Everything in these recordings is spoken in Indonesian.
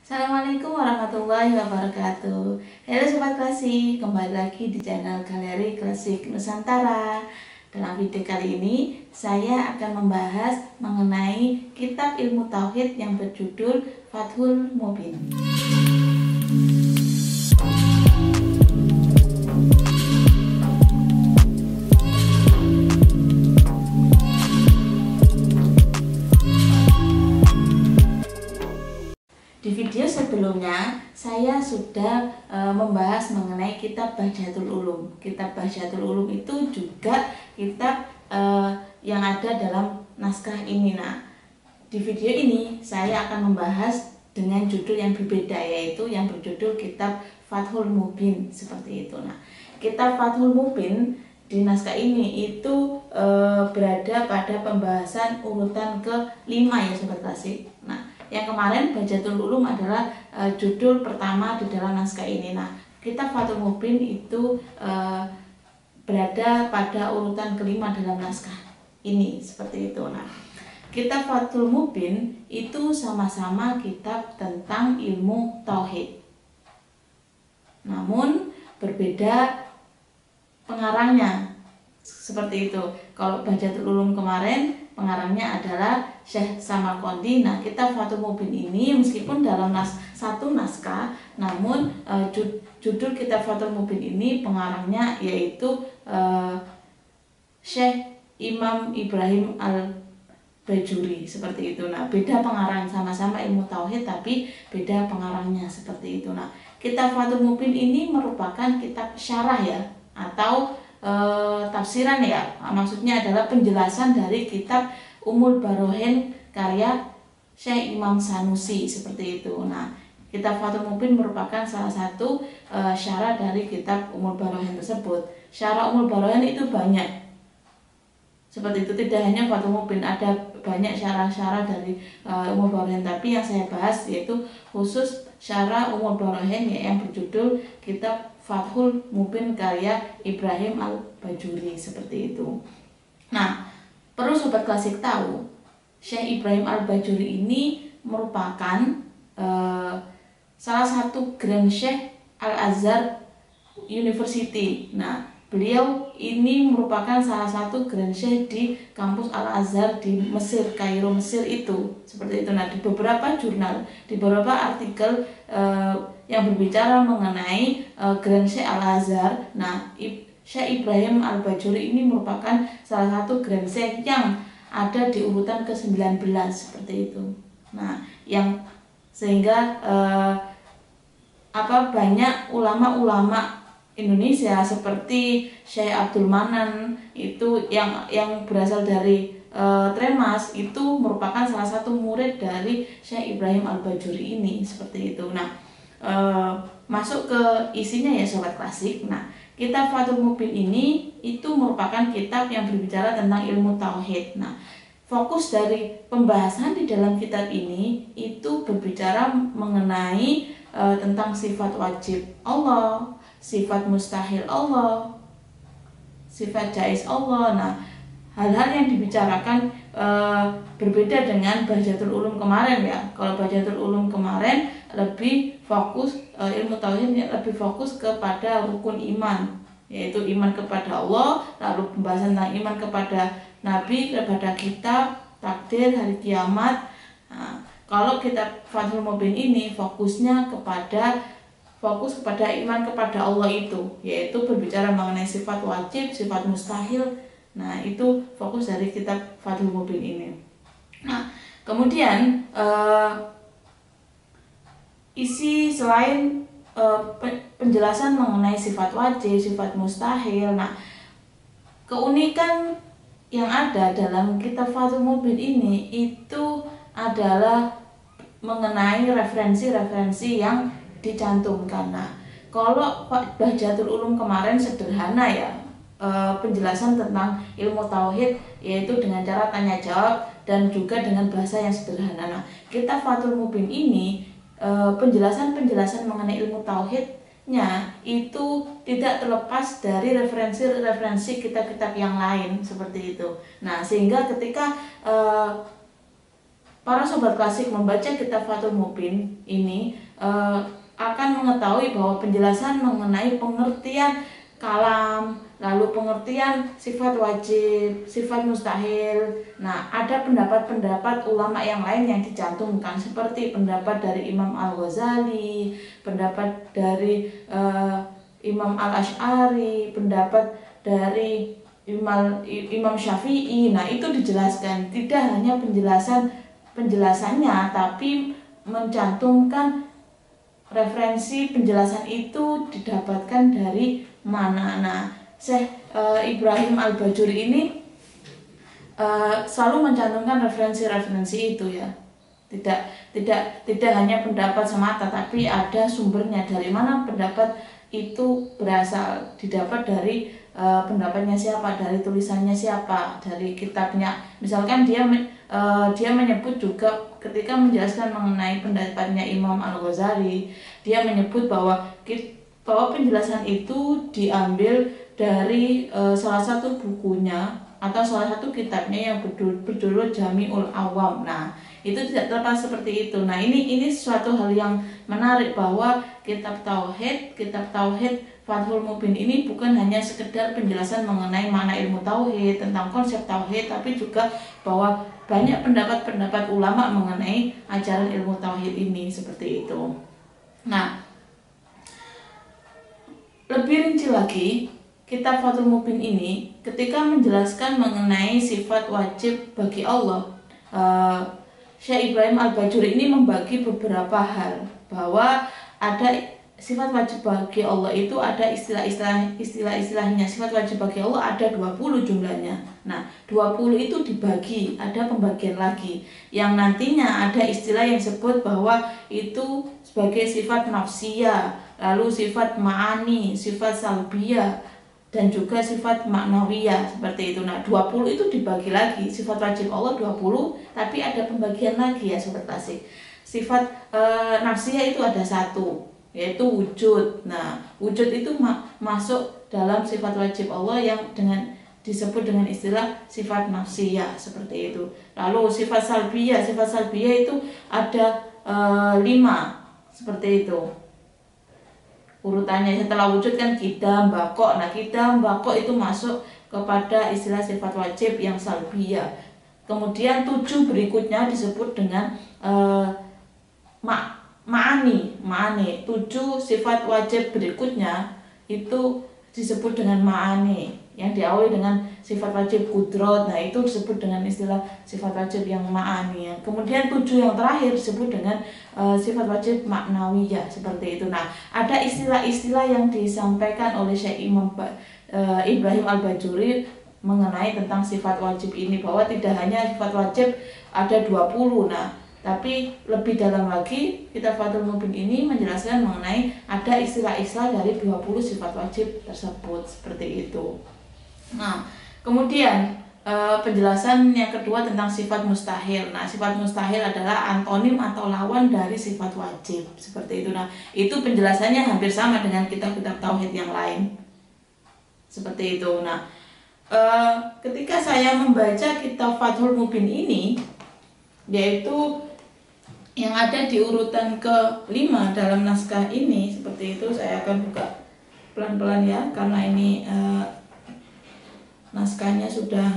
Assalamualaikum warahmatullahi wabarakatuh. Halo Sobat Klasik, kembali lagi di channel Galeri Klasik Nusantara. Dalam video kali ini, saya akan membahas mengenai kitab ilmu tauhid yang berjudul Fathul Mubin. Di video sebelumnya saya sudah membahas mengenai kitab Bahjatul Ulum. Kitab Bahjatul Ulum itu juga kitab yang ada dalam naskah ini. Nah, di video ini saya akan membahas dengan judul yang berbeda, yaitu yang berjudul kitab Fathul Mubin, seperti itu. Nah, kitab Fathul Mubin di naskah ini itu berada pada pembahasan urutan ke-5 ya Sobat Klasik. Nah, yang kemarin Bahjatul Ulum adalah judul pertama di dalam naskah ini. Nah, kitab Fathul Mubin itu berada pada urutan ke-5 dalam naskah ini, seperti itu. Nah, kitab Fathul Mubin itu sama-sama kitab tentang ilmu tauhid. Namun berbeda pengarangnya, seperti itu. Kalau Bahjatul Ulum kemarin pengarangnya adalah Syekh Samarqandi. Nah, kitab Fathul Mubin ini meskipun dalam satu naskah, namun judul kitab Fathul Mubin ini pengarangnya yaitu Syekh Imam Ibrahim Al-Bajuri, seperti itu. Nah, beda pengarang, sama-sama ilmu tauhid tapi beda pengarangnya, seperti itu. Nah, kitab Fathul Mubin ini merupakan kitab syarah ya, atau tafsiran ya, maksudnya adalah penjelasan dari kitab Ummul Barohin karya Syekh Imam Sanusi, seperti itu. Nah, kitab Fathul Mubin merupakan salah satu syarah dari kitab Ummul Barohin tersebut. Syarah Ummul Barohin itu banyak, seperti itu, tidak hanya Fathul Mubin, ada banyak syarah-syarah dari Ummul Barohin, tapi yang saya bahas yaitu khusus syarah Ummul Barohin yang berjudul kitab Fathul Mubin karya Ibrahim Al-Bajuri, seperti itu. Nah, perlu Sobat Klasik tahu, Syekh Ibrahim Al-Bajuri ini merupakan salah satu Grand Syekh Al-Azhar University. Nah, beliau ini merupakan salah satu Grand Syekh di kampus Al-Azhar di Mesir, Kairo, Mesir itu, seperti itu. Nah, di beberapa jurnal, di beberapa artikel yang berbicara mengenai Grand Syekh Al-Azhar, nah, Syekh Ibrahim Al-Bajuri ini merupakan salah satu Grand Syekh yang ada di urutan ke-19, seperti itu. Nah, yang sehingga banyak ulama-ulama Indonesia seperti Syekh Abdul Manan itu yang berasal dari Tremas, itu merupakan salah satu murid dari Syekh Ibrahim Al-Bajuri ini, seperti itu. Nah, masuk ke isinya ya Sobat Klasik. Nah, kitab Fathul Mubin ini itu merupakan kitab yang berbicara tentang ilmu tauhid. Nah, fokus dari pembahasan di dalam kitab ini itu berbicara mengenai tentang sifat wajib Allah, sifat mustahil Allah, sifat jaiz Allah. Nah, hal-hal yang dibicarakan berbeda dengan Bahjatul Ulum kemarin ya. Kalau Bahjatul Ulum kemarin lebih fokus ilmu tauhid lebih fokus kepada rukun iman, yaitu iman kepada Allah, lalu pembahasan tentang iman kepada Nabi, kepada kitab, takdir, hari kiamat. Nah, kalau kitab Fathul Mubin ini fokus kepada iman kepada Allah itu, yaitu berbicara mengenai sifat wajib, sifat mustahil. Nah, itu fokus dari kitab Fathul Mubin ini. Nah, kemudian isi selain penjelasan mengenai sifat wajib, sifat mustahil. Nah, keunikan yang ada dalam kitab Fathul Mubin ini itu adalah mengenai referensi-referensi yang dicantumkan. Nah, kalau Bahjatul Ulum kemarin sederhana ya, penjelasan tentang ilmu tauhid yaitu dengan cara tanya jawab dan juga dengan bahasa yang sederhana. Nah, kitab Fathul Mubin ini penjelasan-penjelasan mengenai ilmu tauhidnya itu tidak terlepas dari referensi-referensi kitab-kitab yang lain, seperti itu. Nah, sehingga ketika para sobat klasik membaca kitab Fathul Mubin ini akan mengetahui bahwa penjelasan mengenai pengertian kalam, lalu pengertian sifat wajib, sifat mustahil. Nah, ada pendapat-pendapat ulama yang lain yang dicantumkan seperti pendapat dari Imam Al-Ghazali, pendapat dari Imam Al-Ash'ari, pendapat dari Imam Syafi'i. Nah, itu dijelaskan, tidak hanya penjelasannya, tapi mencantumkan referensi penjelasan itu didapatkan dari mana. Nah, Syekh Ibrahim Al-Bajuri ini selalu mencantumkan referensi-referensi itu ya. Tidak hanya pendapat semata, tapi ada sumbernya dari mana pendapat itu berasal, didapat dari pendapatnya siapa, dari tulisannya siapa, dari kitabnya. Misalkan dia menyebut juga ketika menjelaskan mengenai pendapatnya Imam Al-Ghazali, dia menyebut bahwa penjelasan itu diambil dari salah satu bukunya atau salah satu kitabnya yang berjudul Jami'ul Awam. Nah, itu tidak terlepas seperti itu. Nah, ini suatu hal yang menarik bahwa kitab tauhid Fathul Mubin ini bukan hanya sekedar penjelasan mengenai makna ilmu tauhid, tentang konsep tauhid, tapi juga bahwa banyak pendapat-pendapat ulama mengenai ajaran ilmu tauhid ini, seperti itu. Nah, lebih rinci lagi, kitab Fathul Mubin ini ketika menjelaskan mengenai sifat wajib bagi Allah, Syekh Ibrahim Al-Bajuri ini membagi beberapa hal, bahwa ada sifat wajib bagi Allah itu ada istilah-istilahnya. Sifat wajib bagi Allah ada 20 jumlahnya. Nah, 20 itu dibagi, ada pembagian lagi yang nantinya ada istilah yang sebut bahwa itu sebagai sifat nafsiyah, lalu sifat ma'ani, sifat salbiyah, dan juga sifat maknawiyah, seperti itu. Nah, 20 itu dibagi lagi. Sifat wajib Allah 20, tapi ada pembagian lagi ya sobat klasik. Sifat nafsiyah itu ada 1, yaitu wujud. Nah, wujud itu masuk dalam sifat wajib Allah yang disebut dengan istilah sifat nafsiyah, seperti itu. Lalu sifat salbiyah itu ada 5, seperti itu urutannya. Setelah wujud kan kidam, bako. Nah, kidam, bako itu masuk kepada istilah sifat wajib yang salbiyah. Kemudian 7 berikutnya disebut dengan ma'ani. 7 sifat wajib berikutnya itu disebut dengan ma'ani, yang diawali dengan sifat wajib kudrot. Nah, itu disebut dengan istilah sifat wajib yang ma'ani. Kemudian 7 yang terakhir disebut dengan sifat wajib maknawiyah, seperti itu. Nah, ada istilah-istilah yang disampaikan oleh Syekh Ibrahim Al-Bajuri mengenai tentang sifat wajib ini, bahwa tidak hanya sifat wajib ada 20. Nah, tapi lebih dalam lagi, kitab Fathul Mubin ini menjelaskan mengenai ada istilah-istilah dari 20 sifat wajib tersebut, seperti itu. Nah, kemudian penjelasan yang kedua tentang sifat mustahil. Nah, sifat mustahil adalah antonim atau lawan dari sifat wajib, seperti itu. Nah, itu penjelasannya hampir sama dengan kitab-kitab tauhid yang lain, seperti itu. Nah, ketika saya membaca kitab Fathul Mubin ini, yaitu yang ada di urutan ke-5 dalam naskah ini, seperti itu. Saya akan buka pelan-pelan ya, karena ini naskahnya sudah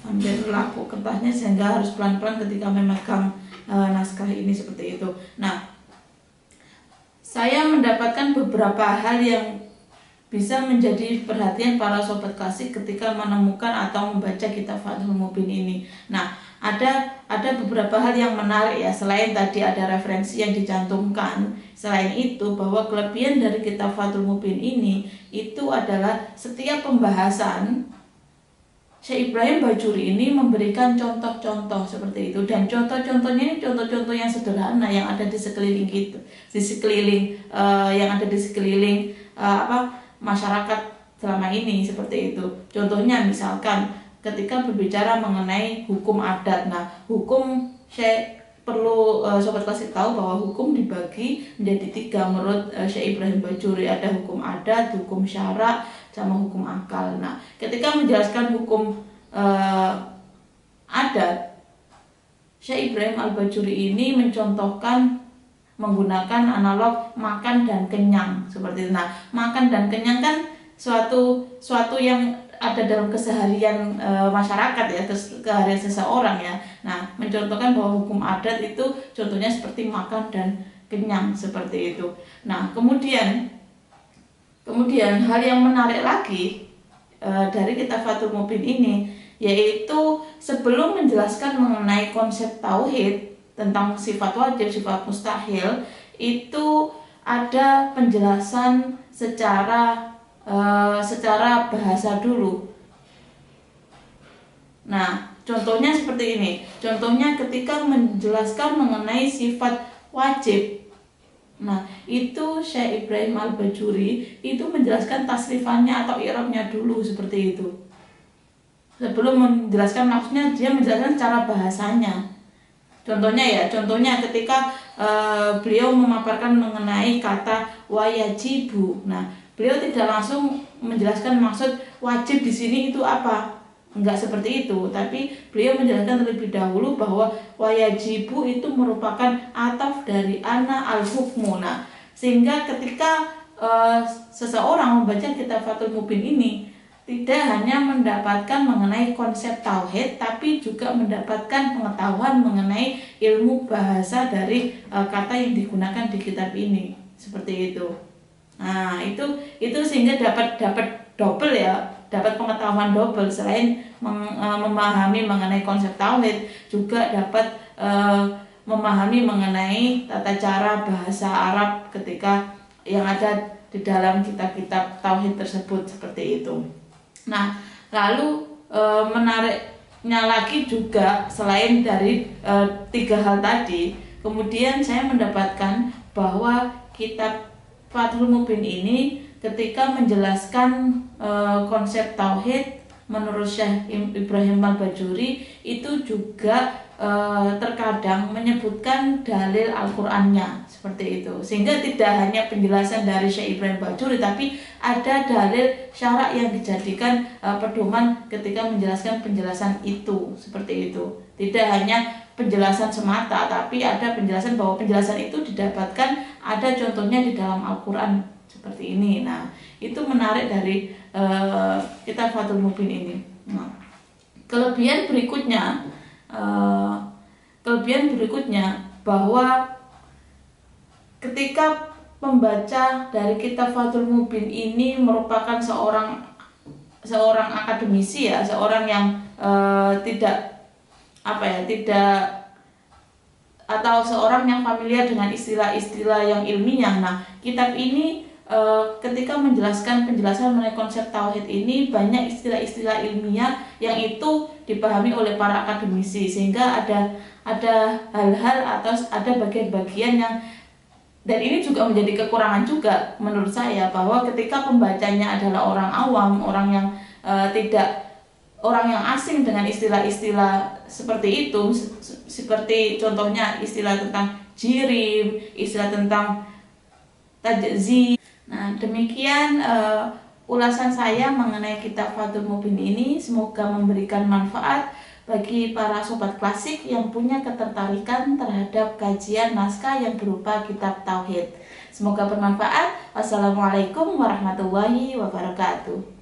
hampir laku kertasnya, sehingga harus pelan-pelan ketika memegang naskah ini, seperti itu. Nah, saya mendapatkan beberapa hal yang bisa menjadi perhatian para sobat klasik ketika menemukan atau membaca kitab Fathul Mubin ini. Nah, ada beberapa hal yang menarik ya, selain tadi ada referensi yang dicantumkan. Selain itu, bahwa kelebihan dari kitab Fathul Mubin ini itu adalah setiap pembahasan Syekh Ibrahim Bajuri ini memberikan contoh-contoh seperti itu, dan contoh-contohnya ini contoh-contoh yang sederhana yang ada di sekeliling kita, masyarakat selama ini, seperti itu. Contohnya misalkan ketika berbicara mengenai hukum adat. Nah, hukum perlu sobat klasik tahu bahwa hukum dibagi menjadi 3 menurut Syekh Ibrahim Bajuri. Ada hukum adat, hukum syara, sama hukum akal. Nah, ketika menjelaskan hukum adat, Syekh Ibrahim Al-Bajuri ini mencontohkan menggunakan analog makan dan kenyang seperti itu. Nah, makan dan kenyang kan suatu yang ada dalam keseharian masyarakat ya, keseharian seseorang ya. Nah, mencontohkan bahwa hukum adat itu contohnya seperti makan dan kenyang seperti itu. Nah, kemudian hal yang menarik lagi dari kitab Fathul Mubin ini, yaitu sebelum menjelaskan mengenai konsep tauhid tentang sifat wajib, sifat mustahil, itu ada penjelasan secara bahasa dulu. Nah, contohnya seperti ini. Contohnya ketika menjelaskan mengenai sifat wajib. Nah, itu Syekh Ibrahim Al-Bajuri itu menjelaskan tasrifannya atau i'rabnya dulu seperti itu. Sebelum menjelaskan maksudnya, dia menjelaskan cara bahasanya. Contohnya ketika beliau memaparkan mengenai kata wayajibu. Nah, beliau tidak langsung menjelaskan maksud wajib di sini itu apa. Enggak seperti itu, tapi beliau menjelaskan terlebih dahulu bahwa wayajibu itu merupakan ataf dari ana al-hukmu. Nah, sehingga ketika seseorang membaca kitab Fathul Mubin ini tidak hanya mendapatkan mengenai konsep tauhid, tapi juga mendapatkan pengetahuan mengenai ilmu bahasa dari kata yang digunakan di kitab ini, seperti itu. Nah, itu sehingga dapat double ya, dapat pengetahuan double. Selain memahami mengenai konsep tauhid, juga dapat memahami mengenai tata cara bahasa Arab ketika yang ada di dalam kitab-kitab tauhid tersebut, seperti itu. Nah, lalu menariknya lagi juga selain dari 3 hal tadi, kemudian saya mendapatkan bahwa kitab Fathul Mubin ini ketika menjelaskan konsep tauhid menurut Syekh Ibrahim Al-Bajuri itu juga terkadang menyebutkan dalil Al-Qur'annya seperti itu, sehingga tidak hanya penjelasan dari Syekh Ibrahim Al-Bajuri, tapi ada dalil syarak yang dijadikan pedoman ketika menjelaskan penjelasan itu, seperti itu. Tidak hanya penjelasan semata, tapi ada penjelasan bahwa penjelasan itu didapatkan ada contohnya di dalam Al-Qur'an seperti ini. Nah, itu menarik dari kitab Fathul Mubin ini. Nah, kelebihan berikutnya bahwa ketika pembaca dari kitab Fathul Mubin ini merupakan seorang akademisi ya, seorang yang atau seorang yang familiar dengan istilah-istilah yang ilmiah. Nah, kitab ini ketika menjelaskan penjelasan mengenai konsep tauhid ini banyak istilah-istilah ilmiah yang itu dipahami oleh para akademisi, sehingga ada hal-hal atau ada bagian-bagian yang, dan ini juga menjadi kekurangan juga menurut saya, bahwa ketika pembacanya adalah orang awam, orang yang orang yang asing dengan istilah-istilah seperti itu, seperti contohnya istilah tentang jirim, istilah tentang tajzi. Nah, demikian ulasan saya mengenai kitab Fathul Mubin ini. Semoga memberikan manfaat bagi para sobat klasik yang punya ketertarikan terhadap kajian naskah yang berupa kitab tauhid. Semoga bermanfaat. Wassalamualaikum warahmatullahi wabarakatuh.